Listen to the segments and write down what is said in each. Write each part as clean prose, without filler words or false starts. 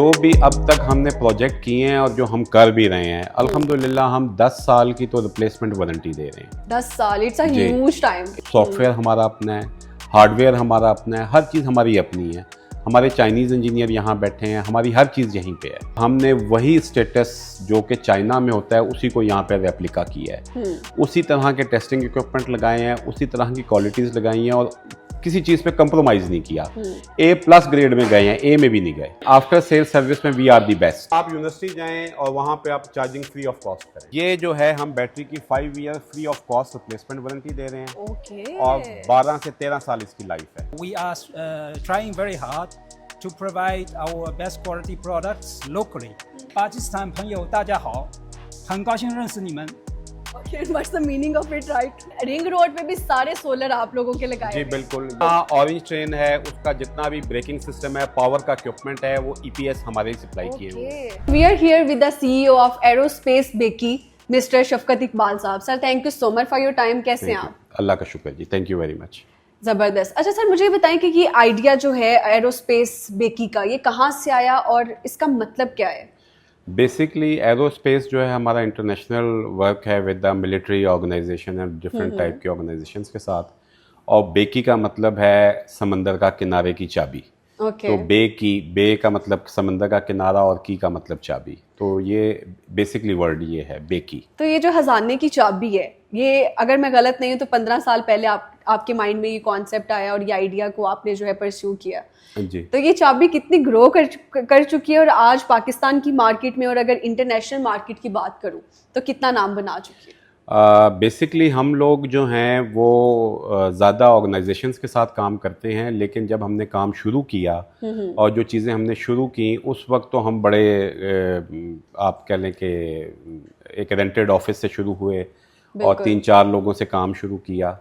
जो भी अब तक हमने प्रोजेक्ट किए हैं और जो हम कर भी रहे हैं, अल्हम्दुलिल्लाह हम 10 साल की तो रिप्लेसमेंट वारंटी दे रहे हैं। 10 साल, इट्स अ जी। Huge time. सॉफ्टवेयर हमारा अपना है, हार्डवेयर हमारा अपना है, हर चीज़ हमारी अपनी है। हमारे चाइनीज़ इंजीनियर यहाँ बैठे हैं, हमारी हर चीज़ यहीं पे है। हमने वही स्टेटस जो कि चाइना में होता है उसी को यहाँ पे रेप्लिका किया है। उसी तरह के टेस्टिंग इक्विपमेंट लगाए हैं, उसी तरह की क्वालिटीज़ लगाई हैं और किसी चीज़ पे कंप्रोमाइज़ नहीं किया। A+ ग्रेड में गए हैं, A में भी नहीं गए। आफ्टर सेल सर्विस में वी आर दी बेस्ट। आप यूनिवर्सिटी जाएं और वहाँ पे आप चार्जिंग फ्री ऑफ कॉस्ट करें। ये जो है हम बैटरी की 5 year free of cost replacement warranty दे रहे हैं। ओके। और 12 से 13 साल इसकी लाइफ है। We are trying very hard to provide our best quality products locally. 巴基斯坦朋友大家好，很高兴认识你们。 What's the meaning of it, right? Ring road पे भी सारे सोलर आप लोगों के लगाए जी हैं। बिल्कुल। हाँ, ऑरेंज ट्रेन है, उसका जितना भी ब्रेकिंग सिस्टम है, पावर का इक्विपमेंट है, वो EPS हमारे ही सप्लाई किए हुए हैं। We are here with the CEO of Aerospace Beki, Mr. शफकत इकबाल साहब। Sir, thank you so much for your time. कैसे हैं आप? अल्लाह का शुक्र जी, थैंक यू वेरी मच। जबरदस्त। अच्छा सर, मुझे बताएं कि ये आइडिया जो है एरोस्पेस बेकी का, ये कहाँ से आया और इसका मतलब क्या है? बेसिकली एरोस्पेस जो है हमारा इंटरनेशनल वर्क है with the military organisation and different type के ऑर्गेनाइजेशंस के साथ। और बेकी का मतलब है समंदर का किनारे की चाबी। ओके। तो बे का मतलब समंदर का किनारा और की का मतलब चाबी। तो ये बेसिकली वर्ड ये है बेकी। तो ये जो खजाने की चाबी है, ये अगर मैं गलत नहीं हूँ तो 15 साल पहले आपके माइंड में ये कॉन्सेप्ट आया और ये आइडिया को आपने जो है परस्यू किया। जी। तो ये चाबी कितनी ग्रो कर चुकी है और आज पाकिस्तान की मार्केट में और अगर इंटरनेशनल मार्केट की बात करूँ तो कितना नाम बना चुकी है? बेसिकली हम लोग जो हैं वो ज़्यादा ऑर्गेनाइजेशंस के साथ काम करते हैं, लेकिन जब हमने काम शुरू किया और जो चीज़ें हमने शुरू की उस वक्त तो हम बड़े आप कह लें कि एक रेंटेड ऑफिस से शुरू हुए और 3-4 लोगों से काम शुरू किया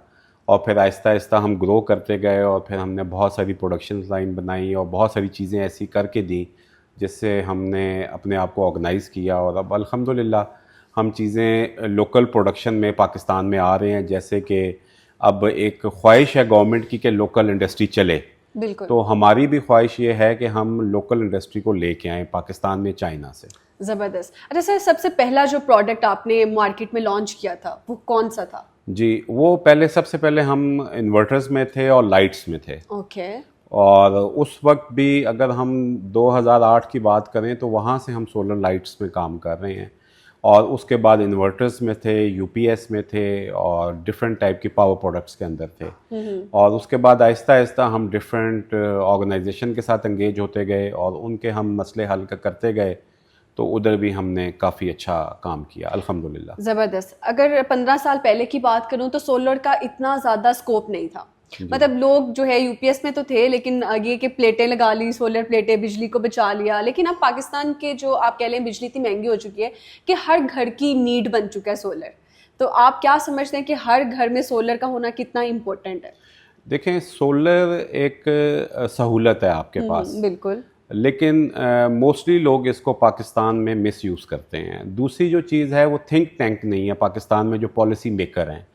और फिर आहिस्ता आहिस्ता हम ग्रो करते गए और फिर हमने बहुत सारी प्रोडक्शन लाइन बनाई और बहुत सारी चीज़ें ऐसी करके दी जिससे हमने अपने आप को ऑर्गेनाइज़ किया और अब अल्हम्दुलिल्लाह हम चीज़ें लोकल प्रोडक्शन में पाकिस्तान में आ रहे हैं। जैसे कि अब एक ख्वाहिश है गवर्नमेंट की कि लोकल इंडस्ट्री चले। बिल्कुल। तो हमारी भी ख्वाहिश ये है कि हम लोकल इंडस्ट्री को लेके आएँ पाकिस्तान में चाइना से। ज़बरदस्त। अच्छा सर, सबसे पहला जो प्रोडक्ट आपने मार्केट में लॉन्च किया था वो कौन सा था? जी, वो सबसे पहले हम इन्वर्टर्स में थे और लाइट्स में थे। ओके। और उस वक्त भी अगर हम 2008 की बात करें तो वहाँ से हम सोलर लाइट्स में काम कर रहे हैं और उसके बाद इन्वर्टर्स में थे, यूपीएस में थे और डिफरेंट टाइप की पावर प्रोडक्ट्स के अंदर थे। और उसके बाद आहिस्ता आहिस्ता हम डिफरेंट ऑर्गेनाइजेशन के साथ एंगेज होते गए और उनके हम मसले हल करते गए। तो उधर भी हमने काफ़ी अच्छा काम किया अल्हम्दुलिल्लाह। ज़बरदस्त। अगर 15 साल पहले की बात करूं तो सोलर का इतना ज़्यादा स्कोप नहीं था। मतलब लोग जो है यूपीएस में तो थे, लेकिन ये कि प्लेटें लगा ली, सोलर प्लेटें, बिजली को बचा लिया। लेकिन अब पाकिस्तान के जो आप कह लें बिजली इतनी महंगी हो चुकी है कि हर घर की नीड बन चुका है सोलर। तो आप क्या समझते हैं कि हर घर में सोलर का होना कितना इम्पोर्टेंट है? देखें, सोलर एक सहूलत है आपके पास, बिल्कुल, लेकिन मोस्टली लोग इसको पाकिस्तान में मिसयूज़ करते हैं। दूसरी जो चीज़ है वो थिंक टैंक नहीं है पाकिस्तान में जो पॉलिसी मेकर हैं,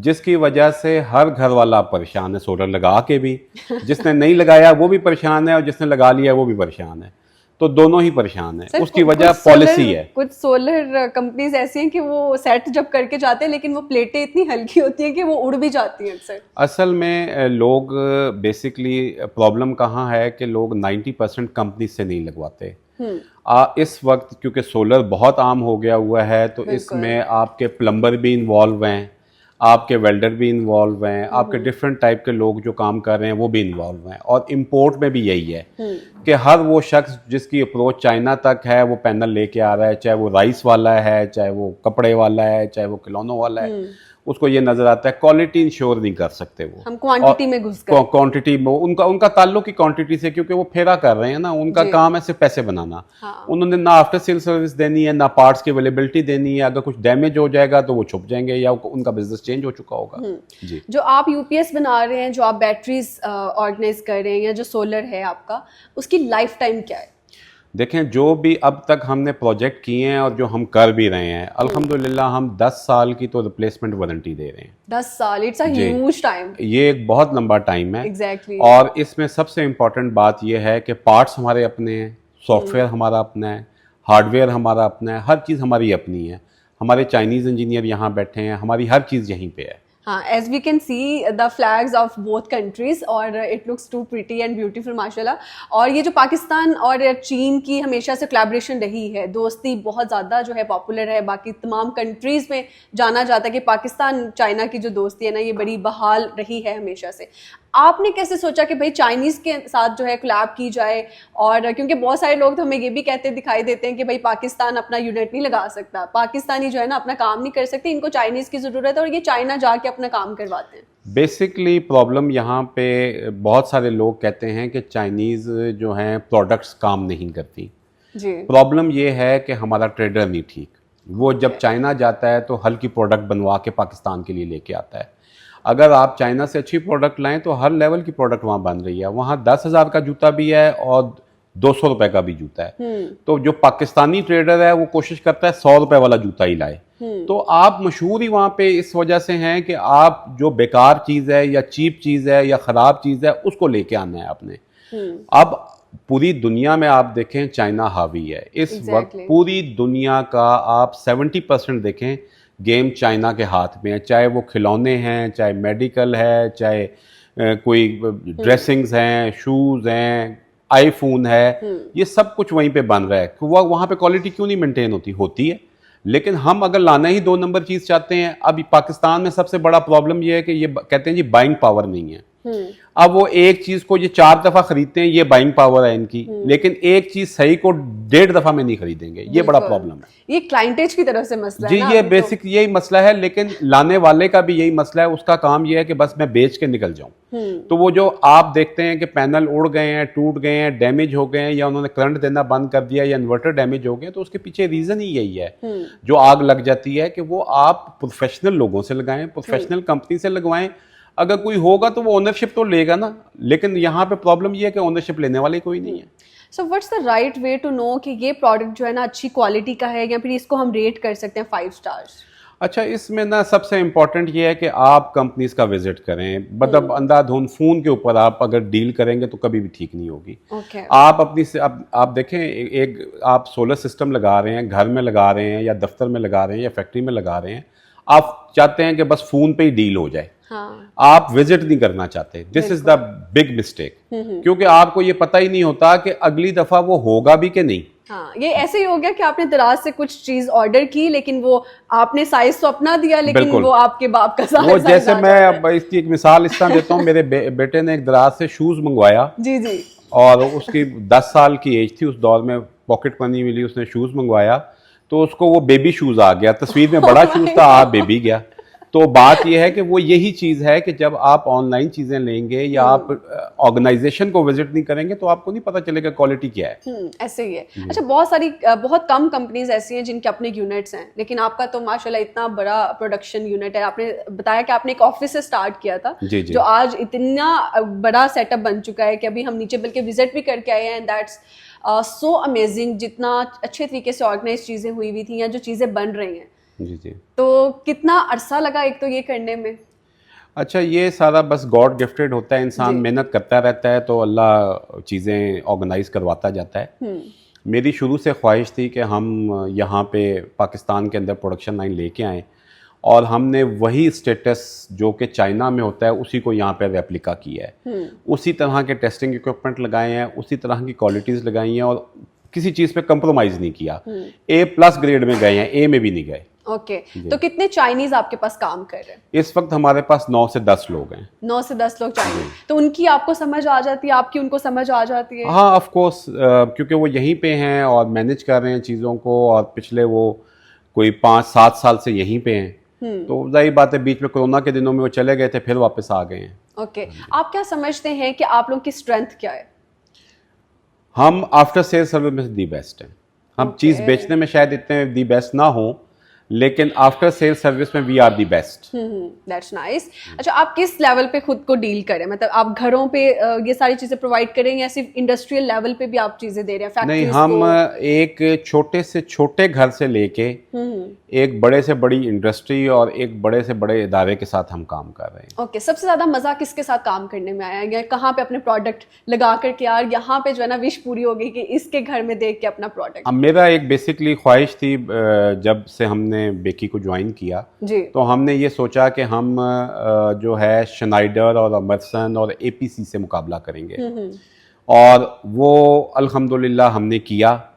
जिसकी वजह से हर घर वाला परेशान है सोलर लगा के भी। जिसने नहीं लगाया वो भी परेशान है और जिसने लगा लिया वो भी परेशान है। तो दोनों ही परेशान है। उसकी वजह पॉलिसी है। कुछ सोलर कंपनीज ऐसी हैं कि वो सेट जब करके जाते हैं लेकिन वो प्लेटें इतनी हल्की होती हैं कि वो उड़ भी जाती हैं अक्सर। असल में लोग बेसिकली प्रॉब्लम कहाँ है कि लोग 90% कंपनी से नहीं लगवाते। इस वक्त क्योंकि सोलर बहुत आम हो गया हुआ है तो इसमें आपके प्लम्बर भी इन्वॉल्व हैं, आपके वेल्डर भी इन्वॉल्व हैं, आपके डिफरेंट टाइप के लोग जो काम कर रहे हैं वो भी इन्वॉल्व हैं। और इंपोर्ट में भी यही है कि हर वो शख्स जिसकी अप्रोच चाइना तक है वो पैनल लेके आ रहा है, चाहे वो राइस वाला है, चाहे वो कपड़े वाला है, चाहे वो खिलौनों वाला है। उसको ये नजर आता है क्वालिटी इंश्योर नहीं कर सकते वो। हम क्वांटिटी में घुस गए। क्वांटिटी में उनका ताल्लुक ही क्वांटिटी से, क्योंकि वो फेरा कर रहे हैं ना, उनका काम है सिर्फ पैसे बनाना। उन्होंने ना आफ्टर सेल सर्विस देनी है, ना पार्ट्स की अवेलेबिलिटी देनी है। अगर कुछ डैमेज हो जाएगा तो वो छुप जाएंगे या उनका बिजनेस चेंज हो चुका होगा। जी। जो आप यूपीएस बना रहे हैं, जो आप बैटरीज ऑर्गेनाइज कर रहे हैं या जो सोलर है आपका, उसकी लाइफ टाइम क्या है? देखें, जो भी अब तक हमने प्रोजेक्ट किए हैं और जो हम कर भी रहे हैं, अल्हम्दुलिल्लाह हम 10 साल की तो रिप्लेसमेंट वारंटी दे रहे हैं। 10 साल, इट्स अ ह्यूज टाइम। ये एक बहुत लंबा टाइम है। एग्जैक्टली। और इसमें सबसे इम्पोर्टेंट बात यह है कि पार्ट्स हमारे अपने हैं, सॉफ्टवेयर हमारा अपना है, हार्डवेयर हमारा अपना है, हर चीज़ हमारी अपनी है। हमारे चाइनीज़ इंजीनियर यहाँ बैठे हैं, हमारी हर चीज़ यहीं पे है। हाँ, as we can see the flags of both countries और it looks too pretty and beautiful माशाल्लाह। और ये जो पाकिस्तान और चीन की हमेशा से कोलैबोरेशन रही है, दोस्ती बहुत ज़्यादा जो है पॉपुलर है, बाकी तमाम कंट्रीज़ में जाना जाता है कि पाकिस्तान चाइना की जो दोस्ती है ना, ये बड़ी बहाल रही है हमेशा से। आपने कैसे सोचा कि भाई चाइनीज़ के साथ जो है कोलैब की जाए? और क्योंकि बहुत सारे लोग तो हमें ये भी कहते दिखाई देते हैं कि भाई पाकिस्तान अपना यूनिट नहीं लगा सकता, पाकिस्तानी जो है ना अपना काम नहीं कर सकते, इनको चाइनीज़ की ज़रूरत है और ये चाइना जाके अपना काम करवाते हैं। बेसिकली प्रॉब्लम यहाँ पे बहुत सारे लोग कहते हैं कि चाइनीज़ जो हैं प्रोडक्ट्स काम नहीं करती। जी, प्रॉब्लम ये है कि हमारा ट्रेडर नहीं ठीक। वो जब चाइना जाता है तो हल्की प्रोडक्ट बनवा के पाकिस्तान के लिए लेके आता है। अगर आप चाइना से अच्छी प्रोडक्ट लाएं तो हर लेवल की प्रोडक्ट वहाँ बन रही है। वहाँ 10,000 का जूता भी है और 200 रुपए का भी जूता है। तो जो पाकिस्तानी ट्रेडर है वो कोशिश करता है 100 रुपए वाला जूता ही लाए। तो आप मशहूर ही वहाँ पे इस वजह से हैं कि आप जो बेकार चीज़ है या चीप चीज़ है या ख़राब चीज़ है उसको लेके आना है आपने। अब पूरी दुनिया में आप देखें चाइना हावी है इस वक्त। पूरी दुनिया का आप 70% देखें गेम चाइना के हाथ में है, चाहे वो खिलौने हैं, चाहे मेडिकल है, चाहे कोई ड्रेसिंग्स हैं, शूज़ हैं, आईफोन है, ये सब कुछ वहीं पे बन रहा है। वो वहाँ पे क्वालिटी क्यों नहीं मेंटेन होती है। लेकिन हम अगर लाना ही 2 नंबर चीज़ चाहते हैं। अब पाकिस्तान में सबसे बड़ा प्रॉब्लम ये है कि ये कहते हैं जी बाइंग पावर नहीं है। अब वो एक चीज को ये 4 दफा खरीदते हैं, ये बाइंग पावर है इनकी, लेकिन एक चीज सही को 1.5 दफा में नहीं खरीदेंगे। ये बड़ा प्रॉब्लम है। ये क्लाइंटेज की तरफ से मसला जी, है ना, ये बेसिक यही मसला है। लेकिन लाने वाले का भी यही मसला है। उसका काम ये है कि बस मैं बेच के निकल जाऊं। तो वो जो आप देखते हैं कि पैनल उड़ गए हैं, टूट गए हैं, डैमेज हो गए हैं, या उन्होंने करंट देना बंद कर दिया, या इन्वर्टर डैमेज हो गए, तो उसके पीछे रीजन ही यही है। जो आग लग जाती है कि वो आप प्रोफेशनल लोगों से लगाएं, प्रोफेशनल कंपनी से लगवाएं। अगर कोई होगा तो वो ओनरशिप तो लेगा ना। लेकिन यहाँ पे प्रॉब्लम ये है कि ओनरशिप लेने वाले कोई नहीं है। So what's the right way to know कि ये प्रोडक्ट जो है ना अच्छी क्वालिटी का है, या फिर इसको हम रेट कर सकते हैं 5 स्टार्स? अच्छा, इसमें ना सबसे इम्पोर्टेंट ये है कि आप कंपनीज का विजिट करें। मतलब अंधाधुंध फोन के ऊपर आप अगर डील करेंगे तो कभी भी ठीक नहीं होगी। आप अपनी से आप देखें, एक आप सोलर सिस्टम लगा रहे हैं, घर में लगा रहे हैं, या दफ्तर में लगा रहे हैं, या फैक्ट्री में लगा रहे हैं। आप चाहते हैं कि बस फोन पे ही डील हो जाए। हाँ। आप विजिट नहीं करना चाहते। This is the big mistake. क्योंकि आपको ये पता ही नहीं होता कि अगली दफा वो होगा भी कि नहीं। हाँ, ये ऐसे ही हो गया कि आपने दराज से कुछ चीज ऑर्डर की, लेकिन वो आपने साइज तो अपना दिया, लेकिन वो आपके बाप का साइज। वो जैसे मैं अब इसकी एक मिसाल इस तरह देता हूँ। मेरे बेटे ने एक दराज से शूज मंगवाया। जी जी। और उसकी 10 साल की एज थी उस दौर में, पॉकेट मनी मिली, उसने शूज मंगवाया तो उसको वो बेबी शूज आ गया। तस्वीर में बड़ा शूज था, आप बेबी गया। तो बात यह है कि वो यही चीज़ है कि जब आप ऑनलाइन चीज़ें लेंगे या आप ऑर्गेनाइजेशन को विजिट नहीं करेंगे तो आपको नहीं पता चलेगा क्वालिटी क्या है। ऐसे ही है। अच्छा, बहुत कम कंपनीज ऐसी हैं जिनके अपने यूनिट्स हैं, लेकिन आपका तो माशाल्लाह इतना बड़ा प्रोडक्शन यूनिट है। आपने बताया कि आपने एक ऑफिस से स्टार्ट किया था, जो आज इतना बड़ा सेटअप बन चुका है कि अभी हम नीचे बल्कि विजिट भी करके आए हैं। दैट्स सो अमेजिंग, जितना अच्छे तरीके से ऑर्गेनाइज चीज़ें हुई हुई थी या जो चीज़ें बन रही हैं। जी जी। तो कितना अरसा लगा एक तो ये करने में? अच्छा, ये सारा बस गॉड गिफ्टेड होता है। इंसान मेहनत करता रहता है तो अल्लाह चीज़ें ऑर्गेनाइज करवाता जाता है। मेरी शुरू से ख्वाहिश थी कि हम यहाँ पे पाकिस्तान के अंदर प्रोडक्शन लाइन लेके आएँ, और हमने वही स्टेटस जो कि चाइना में होता है उसी को यहाँ पे रेप्लिका किया है। उसी तरह के टेस्टिंग इक्विपमेंट लगाए हैं, उसी तरह की क्वालिटीज़ लगाई हैं, और किसी चीज़ पे कंप्रोमाइज़ नहीं किया। A+ ग्रेड में गए हैं, A में भी नहीं गए। ओके। तो कितने चाइनीज आपके पास काम कर रहे हैं इस वक्त? हमारे पास 9 से 10 लोग हैं। 9 से 10 लोग चाइनीज। तो उनकी आपको समझ आ जाती है, आपकी उनको समझ आ जाती है? हाँ, ऑफ कोर्स, क्योंकि वो यहीं पे हैं और मैनेज कर रहे हैं चीज़ों को, और पिछले वो कोई 5-7 साल से यहीं पे हैं। तो जाहिर बात है, बीच में कोरोना के दिनों में वो चले गए थे, फिर वापस आ गए हैं। ओके। आप क्या समझते हैं कि आप लोग की स्ट्रेंथ क्या है? हम आफ्टर सेल सर्विस में दी बेस्ट हैं। हम चीज़ बेचने में शायद इतने दी बेस्ट ना हो, लेकिन आफ्टर सेल सर्विस में we are the best. That's nice. अच्छा, आप किस लेवल पे खुद को डील करें, मतलब आप घरों पे ये सारी चीजें प्रोवाइड करें या सिर्फ इंडस्ट्रियल लेवल पे भी आप चीजें दे रहे हैं? नहीं, फैक्ट्रीज हम को? एक छोटे से छोटे घर से लेके एक बड़े से बड़ी इंडस्ट्री और एक बड़े से बड़े इदारे के साथ हम काम कर रहे हैं। ओके, सबसे ज्यादा मजा किसके साथ काम करने में आया, या कहाँ पे अपने प्रोडक्ट लगा करके यार यहाँ पे जो है ना विश पूरी हो गई कि इसके घर में देख के अपना प्रोडक्ट? अब मेरा एक बेसिकली ख्वाहिश थी, जब से हमने बेकी को ज्वाइन किया जी। तो हमने ये सोचा कि हम जो है शनाइडर और अमरसन और एपीसी से मुकाबला करेंगे, और वो अल्हम्दुलिल्लाह हमने किया।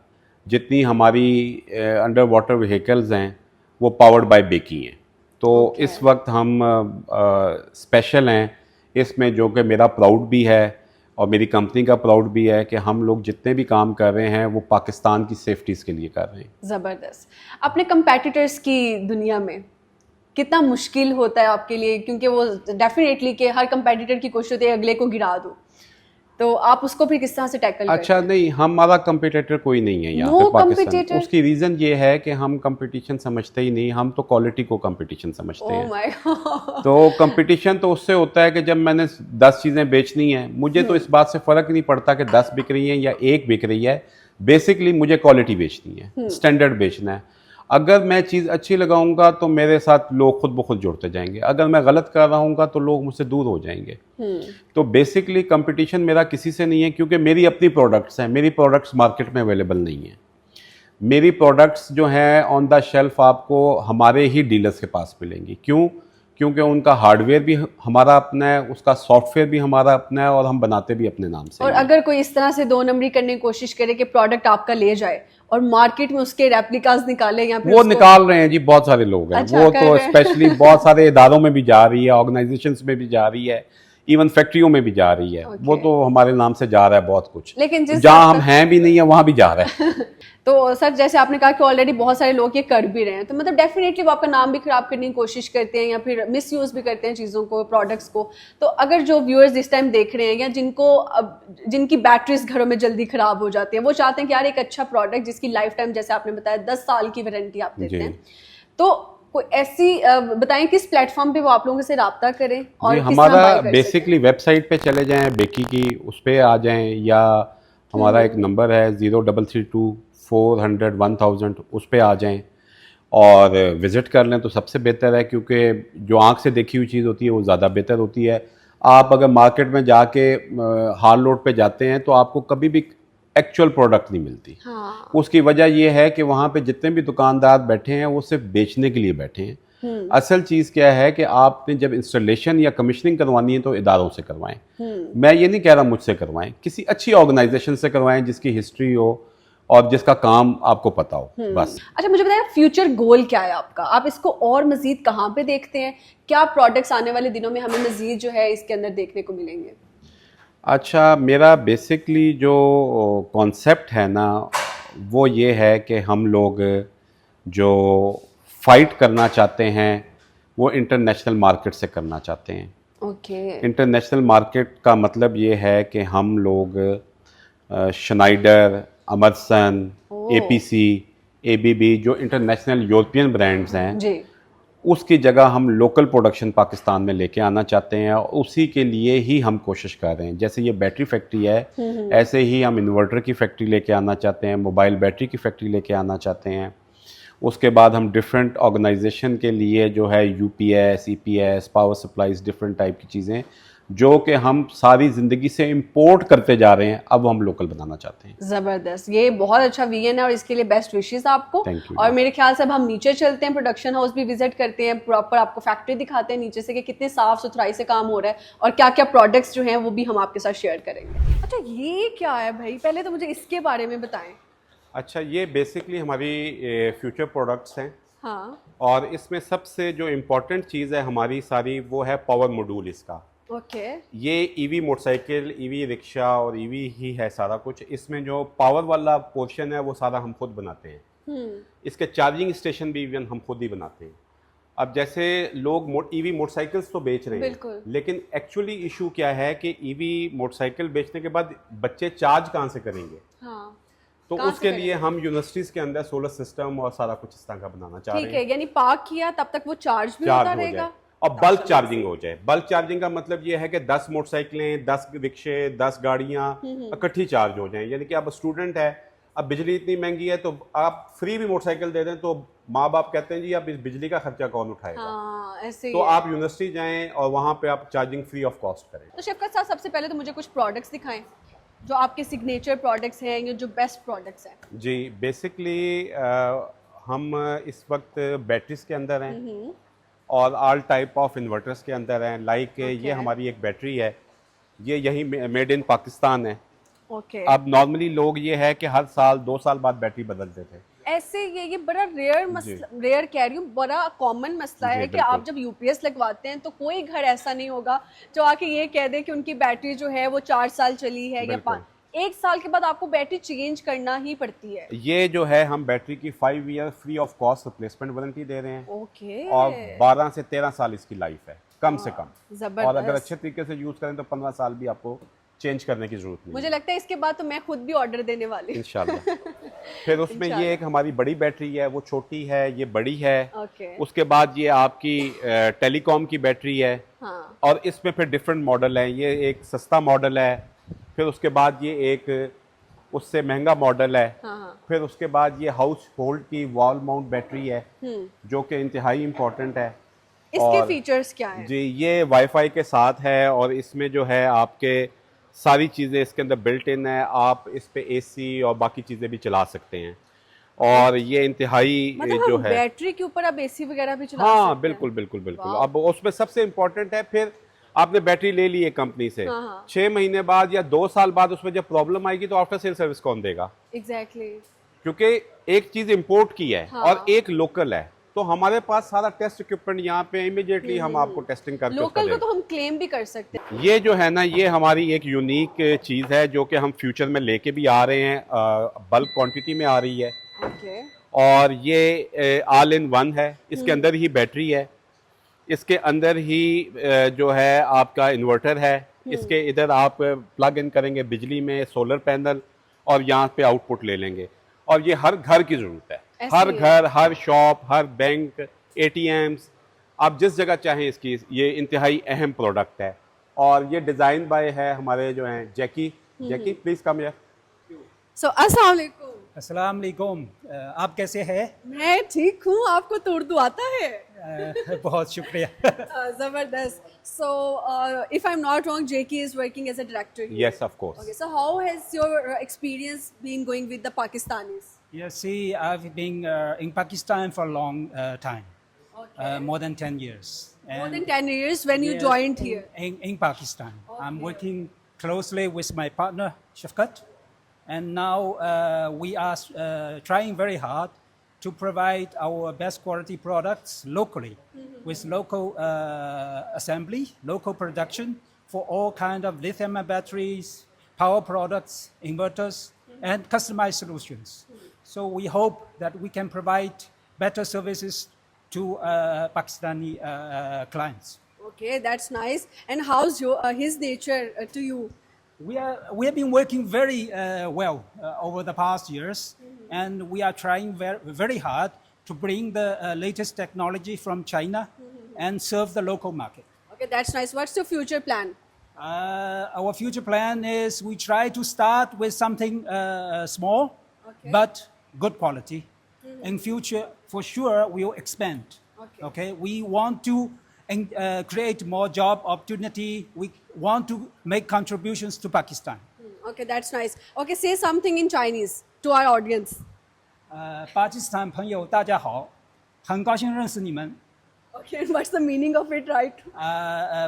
जितनी हमारी अंडर वाटर व्हीकल्स हैं वो पावर्ड बाय बेकी हैं। तो इस वक्त हम स्पेशल हैं इसमें, जो कि मेरा प्राउड भी है और मेरी कंपनी का प्राउड भी है कि हम लोग जितने भी काम कर रहे हैं वो पाकिस्तान की सेफ्टीज़ के लिए कर रहे हैं। ज़बरदस्त। अपने कंपेटिटर्स की दुनिया में कितना मुश्किल होता है आपके लिए, क्योंकि वो डेफिनेटली कि हर कंपेटिटर की कोशिश होती है अगले को गिरा दो, तो आप उसको फिर किस तरह से टैकल करते अच्छा, नहीं, हमारा कंपटीटर कोई नहीं है यहाँ No पे पाकिस्तान। competitor? उसकी रीज़न ये है कि हम कंपटीशन समझते ही नहीं, हम तो क्वालिटी को कंपटीशन समझते ओह हैं। My God. तो कंपटीशन तो उससे होता है कि जब मैंने 10 चीज़ें बेचनी है, मुझे तो इस बात से फ़र्क नहीं पड़ता कि 10 बिक रही हैं या 1 बिक रही है। बेसिकली मुझे क्वालिटी बेचनी है, स्टैंडर्ड बेचना है। अगर मैं चीज़ अच्छी लगाऊंगा तो मेरे साथ लोग खुद ब खुद जुड़ते जाएंगे, अगर मैं गलत कर रहा हूँ तो लोग मुझसे दूर हो जाएंगे। तो बेसिकली कंपटीशन मेरा किसी से नहीं है, क्योंकि मेरी अपनी प्रोडक्ट्स हैं। मेरी प्रोडक्ट्स मार्केट में अवेलेबल नहीं है। मेरी प्रोडक्ट्स जो हैं ऑन द शेल्फ आपको हमारे ही डीलर्स के पास मिलेंगी। क्यों? क्योंकि उनका हार्डवेयर भी हमारा अपना है, उसका सॉफ्टवेयर भी हमारा अपना है, और हम बनाते भी अपने नाम से। और अगर कोई इस तरह से 2 नंबरी करने की कोशिश करे कि प्रोडक्ट आपका ले जाए और मार्केट में उसके रेप्लिकास निकाले, या फिर वो उसको... निकाल रहे हैं जी, बहुत सारे लोग हैं। अच्छा, वो कर तो रहे हैं। स्पेशली बहुत सारे इदारों में भी जा रही है, ऑर्गेनाइजेशंस में भी जा रही है, इवन फैक्ट्रियों में भी जा रही है। वो तो हमारे नाम से जा रहा है बहुत कुछ, लेकिन जिस जहाँ हम हैं भी नहीं है वहाँ भी जा रहा है। तो सर, जैसे आपने कहा कि ऑलरेडी बहुत सारे लोग ये कर भी रहे हैं, तो मतलब डेफिनेटली वो आपका नाम भी खराब करने की कोशिश करते हैं या फिर मिसयूज भी करते हैं चीज़ों को, प्रोडक्ट्स को। तो अगर जो व्यूअर्स इस टाइम देख रहे हैं, या जिनकी बैटरीज घरों में जल्दी खराब हो जाती है, वो चाहते हैं कि यार एक अच्छा प्रोडक्ट जिसकी लाइफ टाइम, जैसे आपने बताया 10 साल की वारंटी आप देते हैं, तो कोई ऐसी बताएं किस प्लेटफॉर्म पे वो आप लोगों से रब्ता करें और जी, किस तरह हमारा buy कर बेसिकली वेबसाइट पे चले जाएं, बेकी की, उस पर आ जाएं, या हमारा एक नंबर है 0332400100, उस पर आ जाएं और विज़िट कर लें तो सबसे बेहतर है, क्योंकि जो आंख से देखी हुई चीज़ होती है वो ज़्यादा बेहतर होती है। आप अगर मार्केट में जाके हाल लोड पे जाते हैं तो आपको कभी भी एक्चुअल प्रोडक्ट नहीं मिलती। हाँ। उसकी वजह यह है कि वहाँ पे जितने भी दुकानदार बैठे हैं वो सिर्फ बेचने के लिए बैठे हैं। असल चीज़ क्या है कि आपने जब इंस्टॉलेशन या कमीशनिंग करवानी है तो इदारों से करवाएं। मैं ये नहीं कह रहा मुझसे करवाएं, किसी अच्छी ऑर्गेनाइजेशन से करवाएं जिसकी हिस्ट्री हो और जिसका काम आपको पता हो, बस। अच्छा, मुझे बताया फ्यूचर गोल क्या है आपका? आप इसको और मजीद कहाँ पे देखते हैं? क्या प्रोडक्ट्स आने वाले दिनों में हमें मजीद जो है इसके अंदर देखने को मिलेंगे? अच्छा, मेरा बेसिकली जो कॉन्सेप्ट है ना वो ये है कि हम लोग जो फाइट करना चाहते हैं वो इंटरनेशनल मार्केट से करना चाहते हैं। ओके। इंटरनेशनल मार्केट का मतलब ये है कि हम लोग शनाइडर, अमरसन, एपीसी, एबीबी, जो इंटरनेशनल यूरोपियन ब्रांड्स हैं जी। उसकी जगह हम लोकल प्रोडक्शन पाकिस्तान में लेके आना चाहते हैं, और उसी के लिए ही हम कोशिश कर रहे हैं। जैसे ये बैटरी फैक्ट्री है, ऐसे ही हम इन्वर्टर की फैक्ट्री लेके आना चाहते हैं, मोबाइल बैटरी की फैक्ट्री लेके आना चाहते हैं। उसके बाद हम डिफरेंट ऑर्गेनाइजेशन के लिए जो है UPS, EPS, power supplies, different type की चीज़ें जो कि हम सारी ज़िंदगी से इंपोर्ट करते जा रहे हैं, अब हम लोकल बनाना चाहते हैं। ज़बरदस्त, ये बहुत अच्छा विजन है और इसके लिए बेस्ट विशेस आपको। Thank you। और मेरे ख्याल से अब हम नीचे चलते हैं, प्रोडक्शन हाउस भी विजिट करते हैं, प्रॉपर आपको फैक्ट्री दिखाते हैं नीचे से कि कितने साफ सुथराई से काम हो रहा है और क्या क्या प्रोडक्ट्स जो हैं वो भी हम आपके साथ शेयर करेंगे। अच्छा, ये क्या है भाई? पहले तो मुझे इसके बारे में बताएं। अच्छा, ये बेसिकली हमारी फ्यूचर प्रोडक्ट्स हैं। हाँ। और इसमें सबसे जो इम्पोर्टेंट चीज़ है हमारी सारी वो है पावर मॉड्यूल इसका। ओके। ये ईवी मोटरसाइकिल, ईवी रिक्शा और ईवी ही है सारा कुछ। इसमें जो पावर वाला पोर्शन है वो सारा हम खुद बनाते हैं। इसके चार्जिंग स्टेशन भी इवन हम खुद ही बनाते हैं। अब जैसे लोग ईवी मोटरसाइकिल्स तो बेच रहे हैं, लेकिन एक्चुअली इशू क्या है कि ईवी मोटरसाइकिल बेचने के बाद बच्चे चार्ज कहाँ से करेंगे? हाँ। तो कहाँ से उसके करेंगे? लिए हम यूनिवर्सिटीज़ के अंदर सोलर सिस्टम और सारा कुछ इस तरह का बनाना चाह रहे ठीक हैं, है, यानी पार्क किया तब तक वो चार्ज भी चार्ज होता हो रहेगा। जाए और बल्क चार्जिंग हो जाए। बल्क चार्जिंग का मतलब ये है कि 10 मोटरसाइकिलें, 10 रिक्शे, 10 गाड़ियाँ इकट्ठी चार्ज हो जाएं। यानी कि आप स्टूडेंट है, अब बिजली इतनी महंगी है तो आप फ्री भी मोटरसाइकिल दे दें तो माँ बाप कहते हैं जी अब इस बिजली का खर्चा कौन उठाएगा। हाँ, ऐसे ही तो है। आप यूनिवर्सिटी जाएं और वहाँ पे आप चार्जिंग फ्री ऑफ कॉस्ट करें। तो शफकत साहब, सबसे पहले तो मुझे कुछ प्रोडक्ट्स दिखाएं जो आपके सिग्नेचर प्रोडक्ट्स हैं या जो बेस्ट प्रोडक्ट्स हैं। जी, बेसिकली हम इस वक्त बैटरीज के अंदर हैं और ऑल टाइप ऑफ इन्वर्टर्स के अंदर हैं। लाइक ये हमारी एक बैटरी है, ये यही मेड इन पाकिस्तान है। ओके। अब नॉर्मली लोग ये है कि हर साल 2 साल बाद बैटरी बदलते थे। ऐसे ये बड़ा रेयर मसला, रेयर कह रही हूँ, बड़ा कॉमन मसला जी, है कि बिल्कुल। आप जब यूपीएस लगवाते हैं तो कोई घर ऐसा नहीं होगा जो आके ये कह दे कि उनकी बैटरी जो है वो 4 साल चली है या बिल्कुल। 1 साल के बाद आपको बैटरी चेंज करना ही पड़ती है। ये जो है हम बैटरी की 5 year free of cost replacement warranty दे रहे हैं ओके। और 12 से 13 साल इसकी लाइफ है कम से कम। जबरदस्त। और अगर अच्छे तरीके से यूज़ करें तो 15 साल भी आपको चेंज करने की जरूरत नहीं मुझे लगता है इसके बाद तो मैं खुद भी ऑर्डर देने वाली हूँ। इंशाल्लाह। फिर उसमें ये एक हमारी बड़ी बैटरी है, वो छोटी है, ये बड़ी है। ओके। उसके बाद ये आपकी टेलीकॉम की बैटरी है हाँ। और इसमें फिर डिफरेंट मॉडल हैं। ये एक सस्ता मॉडल है, फिर उसके बाद ये एक उससे महंगा मॉडल है, हाँ। फिर उसके बाद ये हाउस होल्ड की वॉल माउंट बैटरी है जो कि इंतहाई इम्पोर्टेंट है। इसके और फीचर्स क्या हैं? जी, ये वाईफाई के साथ है और इसमें जो है आपके सारी चीज़ें इसके अंदर बिल्ट इन है। आप इस पे एसी और बाकी चीज़ें भी चला सकते हैं और ये इंतहाई मतलब जो हम है। बैटरी के ऊपर अब एसी वगैरह भी चला हाँ, सकते हैं? बिल्कुल बिल्कुल बिल्कुल। वाह। अब उसमें सबसे इम्पोर्टेंट है, फिर आपने बैटरी ले ली है कंपनी से, हाँ। 6 महीने बाद या 2 साल बाद उसमें जब प्रॉब्लम आएगी तो आफ्टर सेल सर्विस कौन देगा? एग्जैक्टली। क्योंकि एक चीज़ इम्पोर्ट की है हाँ। और एक लोकल है, तो हमारे पास सारा टेस्ट इक्विपमेंट यहाँ पे इमीडिएटली हम आपको टेस्टिंग करके उसका लोकल को देंगे। तो हम क्लेम भी कर सकते हैं। ये जो है ना, ये हमारी एक यूनिक चीज़ है जो कि हम फ्यूचर में लेके भी आ रहे हैं, बल्क क्वांटिटी में आ रही है। ओके। और ये ऑल इन वन है, इसके अंदर ही बैटरी है, इसके अंदर ही जो है आपका इन्वर्टर है, इसके इधर आप प्लग इन करेंगे बिजली में सोलर पैनल और यहाँ पे आउटपुट ले लेंगे। और ये हर घर की ज़रूरत है, ऐसे हर ही है। घर, हर शॉप, हर बैंक, ATMs, आप जिस जगह चाहें इसकी, ये इंतहाई अहम प्रोडक्ट है। और ये डिज़ाइन बाय है हमारे जो हैं जैकी। जैकी प्लीज़ कम हियर। सो अस्सलाम वालेकुम। अस्सलाम वालेकुम। आप कैसे हैं? मैं ठीक हूँ, आपको तो उर्दू आता है? बहुत शुक्रिया। जबरदस्त। So if I am not wrong, Jackie is working as a director. Yes, of course. Okay, so how has your experience been going with the Pakistanis? You see, I've been in Pakistan for a long time, Okay. more than 10 years. More than 10 years when you Yeah, joined here. In Pakistan. I'm Okay. working closely with my partner, Shafkat. And now we are trying very hard to provide our best quality products locally with local assembly, local production for all kind of lithium batteries, power products, inverters, and customized solutions. So we hope that we can provide better services to Pakistani clients. Okay, that's nice. And how's his nature to you? We have been working very well over the past years, and we are trying very hard to bring the latest technology from China and serve the local market. Okay, that's nice. What's your future plan? Our future plan is we try to start with something small, Okay. but good quality. In future, for sure, we will expand. Okay. We want to create more job opportunity. We want to make contributions to Pakistan. Okay, that's nice. Okay, say something in Chinese to our audience. 巴基斯坦朋友大家好，很高兴认识你们。 Okay, and what's the meaning of it, right?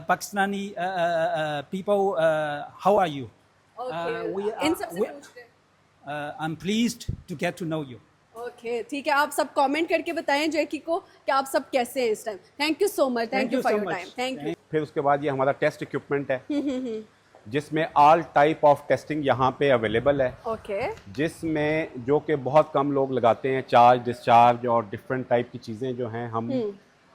Pakistani people, how are you? Okay. we in are- सबसे we- पूछते हैं। I'm pleased to get to know you. Okay, ठीक है, आप सब comment करके बताएं जैकी को कि आप सब कैसे हैं इस time. Thank you so much. Thank you for so your much. Time. Thank you. फिर उसके बाद ये हमारा टेस्ट इक्विपमेंट है जिसमें ऑल टाइप ऑफ टेस्टिंग यहाँ पे अवेलेबल है, ओके। जिसमें जो कि बहुत कम लोग लगाते हैं। चार्ज, डिस्चार्ज और डिफरेंट टाइप की चीज़ें जो हैं हम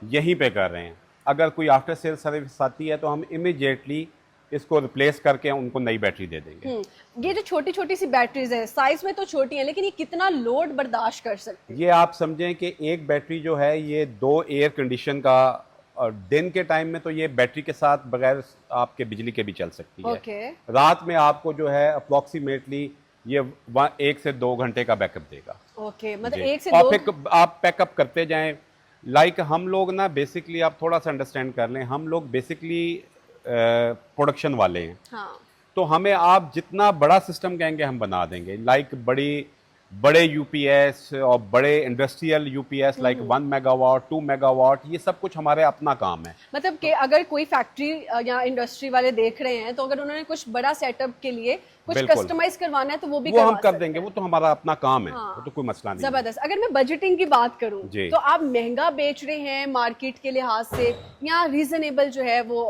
यहीं पे कर रहे हैं। अगर कोई आफ्टर सेल सर्विस आती है तो हम इमीडिएटली इसको रिप्लेस करके उनको नई बैटरी दे देंगे। ये जो छोटी छोटी सी बैटरीज है, साइज में तो छोटी है, लेकिन ये कितना लोड बर्दाश्त कर सकती है? ये आप समझें कि एक बैटरी जो है ये 2 एयर कंडीशन का, और दिन के टाइम में तो ये बैटरी के साथ बगैर आपके बिजली के भी चल सकती है। ओके। रात में आपको जो है अप्रोक्सीमेटली ये 1 से 2 घंटे का बैकअप देगा। ओके, मतलब जी। 1 से और 2 फिर आप पैकअप करते जाएं। लाइक हम लोग ना बेसिकली, आप थोड़ा सा अंडरस्टैंड कर लें, हम लोग बेसिकली प्रोडक्शन वाले हैं। हाँ। तो हमें आप जितना बड़ा सिस्टम कहेंगे हम बना देंगे। लाइक बड़े यूपीएस और बड़े industrial UPS like 1 megawatt 2 megawatt, ये सब कुछ हमारे अपना काम है। मतलब कि अगर कोई फैक्ट्री या इंडस्ट्री वाले देख रहे हैं, तो अगर उन्होंने कुछ बड़ा सेटअप के लिए कुछ बिल्कुल। कस्टमाइज करवाना है तो वो भी वो हम करवा कर सकते देंगे, हैं। वो तो हमारा अपना काम है। हाँ। वो तो कोई मसला नहीं है। जबरदस्त। अगर मैं बजटिंग की बात करूं जी। तो आप महंगा बेच रहे हैं मार्केट के लिहाज से, या रीजनेबल जो है वो,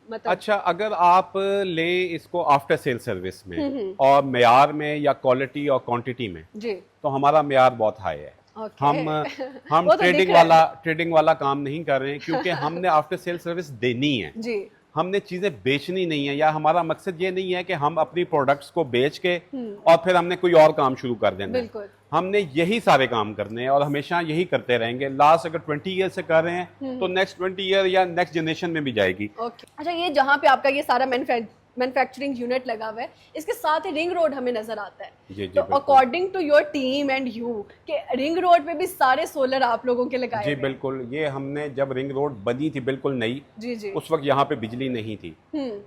मतलब? अच्छा, अगर आप ले इसको आफ्टर सेल सर्विस में और मेयार में या क्वालिटी और क्वांटिटी में, जी। तो हमारा मेयार बहुत हाई है। ओके। हम वो तो दिख ट्रेडिंग रहा है। ट्रेडिंग वाला काम नहीं कर रहे हैं, क्योंकि हमने आफ्टर सेल सर्विस देनी है। जी। हमने चीजें बेचनी नहीं है, या हमारा मकसद ये नहीं है कि हम अपनी प्रोडक्ट्स को बेच के और फिर हमने कोई और काम शुरू कर देना है। बिल्कुल। हमने यही सारे काम करने हैं और हमेशा यही करते रहेंगे। लास्ट अगर 20 ईयर से कर रहे हैं तो नेक्स्ट 20 ईयर या नेक्स्ट जनरेशन में भी जाएगी। ओके। अच्छा, ये जहाँ पे आपका ये सारा मैन्युफैक्चरिंग यूनिट लगा हुआ है, इसके साथ ही रिंग रोड हमें नजर आता है। जी, तो बिल्कुल। According to your team and you, कि रिंग रोड पे भी सारे सोलर आप लोगों के लगाए जी हुए हैं। बिल्कुल। ये हमने जब रिंग रोड बनी थी बिल्कुल नई, जी जी। उस वक्त यहाँ पे बिजली नहीं थी।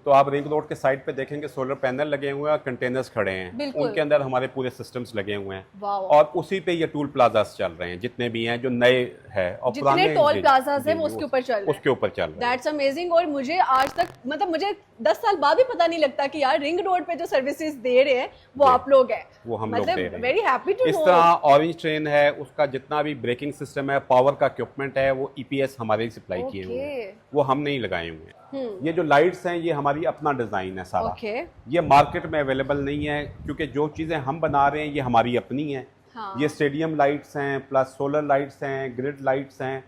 तो आप रिंग रोड के साइड पे देखेंगे सोलर पैनल लगे हुए हैं और कंटेनर्स खड़े हैं, बिल्कुल। उनके अंदर हमारे पूरे सिस्टम्स लगे हुए हैं। वाओ। और उसी पे ये टूल प्लाजास चल रहे हैं, जितने भी हैं जो नए है और जितने पुराने। टोल जी, प्लाजास हैं जी, वो उसके ऊपर चल रहे हैं। उसके ऊपर चल रहे हैं। That's amazing. और मुझे आज तक, मतलब मुझे 10 साल बाद भी पता नहीं लगता कि यार रिंग रोड पे जो सर्विसेज दे रहे हैं वो आप लोग हैं। वो हम लोग दे रहे हैं। वेरी हैप्पी टू इस नो। तरह ऑरेंज ट्रेन है, उसका जितना भी ब्रेकिंग सिस्टम है, पावर का इक्विपमेंट है, वो ईपीएस हमारे ही सप्लाई किए हुए हैं, वो हम नहीं लगाए हुए हैं। ये जो लाइट्स हैं ये हमारी अपना डिजाइन है सारा। ओके। ये मार्केट में अवेलेबल नहीं है, क्योंकि जो चीजें हम बना रहे हैं ये हमारी अपनी हैं। हाँ। ये स्टेडियम लाइट्स हैं, प्लस सोलर लाइट्स हैं, ग्रिड लाइट्स हैं।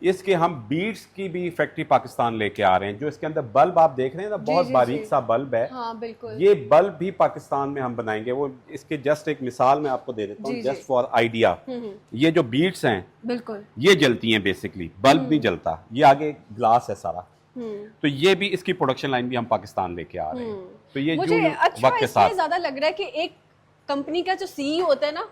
इसके हम बीड्स की भी फैक्ट्री पाकिस्तान लेके आ रहे हैं। जो इसके अंदर बल्ब आप देख रहे हैं ना, बहुत जी, बारीक जी। सा बल्ब है। हाँ बिल्कुल। ये बल्ब भी पाकिस्तान में हम बनाएंगे। वो इसके जस्ट एक मिसाल मैं आपको दे देता हूँ, जी, जी। Just for idea. ये जो बीड्स हैं बिल्कुल। ये जलती हैं बेसिकली, बल्ब नहीं जलता। ये आगे ग्लास है सारा। तो ये भी इसकी प्रोडक्शन लाइन भी हम पाकिस्तान लेके आ रहे हैं। तो ये मुझे जो अच्छा वक्त के इसमें साथ ज्यादा लग रहा है कि एक कंपनी का जो सीईओ होता है ना,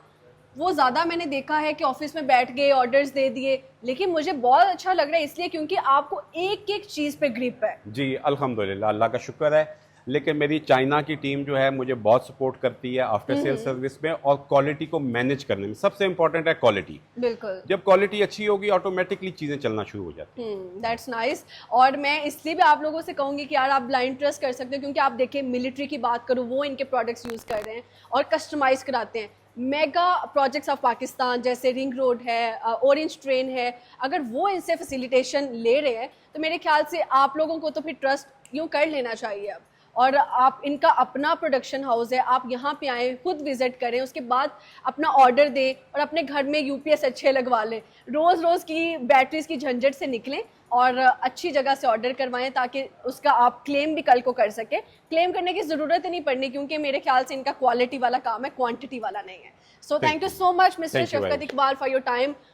वो ज्यादा मैंने देखा है कि ऑफिस में बैठ गए, ऑर्डर्स दे दिए। लेकिन मुझे बहुत अच्छा लग रहा है इसलिए क्योंकि आपको एक एक चीज पे ग्रिप है। जी अल्हम्दुलिल्लाह, अल्लाह का शुक्र है। लेकिन मेरी चाइना की टीम जो है मुझे बहुत सपोर्ट करती है आफ्टर सेल सर्विस में और क्वालिटी को मैनेज करने में। सबसे इंपॉर्टेंट है क्वालिटी। बिल्कुल। जब क्वालिटी अच्छी होगी ऑटोमेटिकली चीजें चलना शुरू हो जाती हैं। That's nice. और मैं इसलिए भी आप लोगों से कहूंगी कि यार आप ब्लाइंड ट्रस्ट कर सकते हो, क्योंकि आप देखिए मिलिट्री की बात करूँ, वो इनके प्रोडक्ट्स यूज कर रहे हैं और कस्टमाइज कराते हैं। मेगा प्रोजेक्ट्स ऑफ पाकिस्तान जैसे रिंग रोड है, ऑरेंज ट्रेन है, अगर वो इनसे फैसिलिटेशन ले रहे हैं तो मेरे ख्याल से आप लोगों को तो फिर ट्रस्ट यूँ कर लेना चाहिए अब। और आप, इनका अपना प्रोडक्शन हाउस है, आप यहाँ पे आएँ, खुद विजिट करें, उसके बाद अपना ऑर्डर दें और अपने घर में यूपीएस अच्छे लगवा लें, रोज़ की बैटरीज की झंझट से निकलें और अच्छी जगह से ऑर्डर करवाएं, ताकि उसका आप क्लेम भी कल को कर सकें। क्लेम करने की ज़रूरत ही नहीं पड़नी, क्योंकि मेरे ख्याल से इनका क्वालिटी वाला काम है, क्वांटिटी वाला नहीं है। So thank you so much mister Shafqat Iqbal for your time.